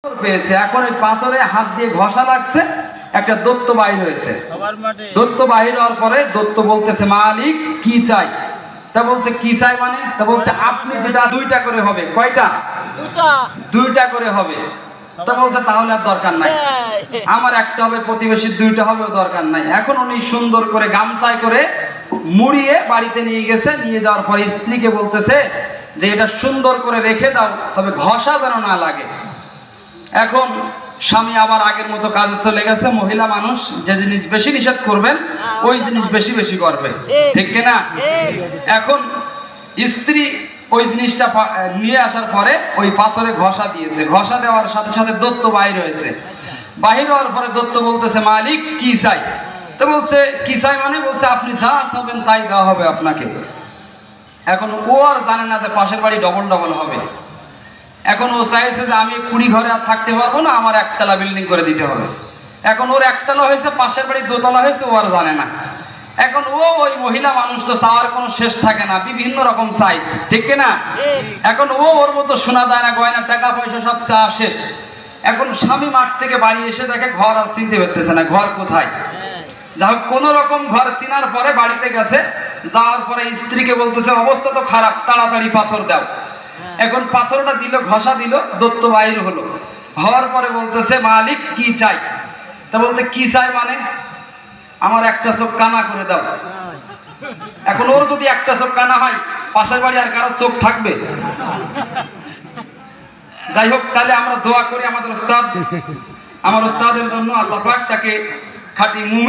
পেয়েছে, এখন ওই পাথরে হাত দিয়ে ঘষা লাগছে, একটা দৈত্য বাহির হয়েছে। দৈত্য বাহির হওয়ার পরে দৈত্য বলতেছে, মালিক কি চাই? তা বলছে কি চাই মানে? তা বলছে আপনি যেটা দুইটা করে হবে। কয়টা? দুইটা করে হবে। তা বলছে তাহলে আর দরকার নাই, আমার একটা হবে, প্রতিবেশীর দুইটা হবে, দরকার নাই। এখন উনি সুন্দর করে গামছায় করে মুড়িয়ে বাড়িতে নিয়ে গেছে। নিয়ে যাওয়ার পরে স্ত্রীকে বলতেছে যে এটা সুন্দর করে রেখে দাও, তবে ঘষা যেন না লাগে। এখন স্বামী আবার আগের মতো কাজে চলে গেছে। মহিলা মানুষ যে জিনিস বেশি নিষেধ করবেন ওই জিনিস বেশি বেশি করবে, ঠিক কিনা? এখন স্ত্রী ওই জিনিসটা নিয়ে আসার পরে ওই পাথরে ঘষা দিয়েছে। ঘষা দেওয়ার সাথে সাথে দৈত্য বাহির হয়েছে। বাহির হওয়ার পরে দৈত্য বলতেছে, মালিক কি চাই? তো বলছে কি চাই মানে? বলছে আপনি যা চাবেন তাই দেওয়া হবে আপনাকে। এখন ও আর জানে না যে পাশের বাড়ি ডবল ডবল হবে। এখন ও চাইছে যে আমি 20 ঘরে আর থাকতে পারবো না, আমার একতলা বিল্ডিং করে দিতে হবে। এখন ওর একতলা হয়েছে, পাশের বাড়ি দোতলা হয়েছে, ও আর জানে না। এখন ও ওই মহিলা মানুষ তো চাওয়ার কোনো শেষ থাকে না, বিভিন্ন রকম চাই, ঠিক কিনা? এখন ও ওর মতো সোনা দায়না গয়না টাকা পয়সা সব চা শেষ। এখন স্বামী মাঠ থেকে বাড়ি এসে দেখে ঘর আর চিনতে পারতেছে না, ঘর কোথায়। যা হোক কোন রকম ঘর চিনার পরে বাড়িতে গেছে। যাওয়ার পরে স্ত্রীকে বলতেছে অবস্থা তো খারাপ, তাড়াতাড়ি পাথর দাও। এখন পাথরটা দিল, ঘষা দিল, দৈত্য বাহির হলো। হওয়ার পরে বলতেছে মালিক কি চাই? তা বলছে কি চাই মানে? আমার একটা চোখ কানা করে দাও। এখন ওর যদি একটা চোখ কানা হয়, পাশের বাড়ি আর কারো চোখ থাকবে? যাই হোক, তাহলে আমরা দোয়া করি আমার ওস্তাদের জন্য, আল্লাহ পাক তাকে খাঁটি মুমিন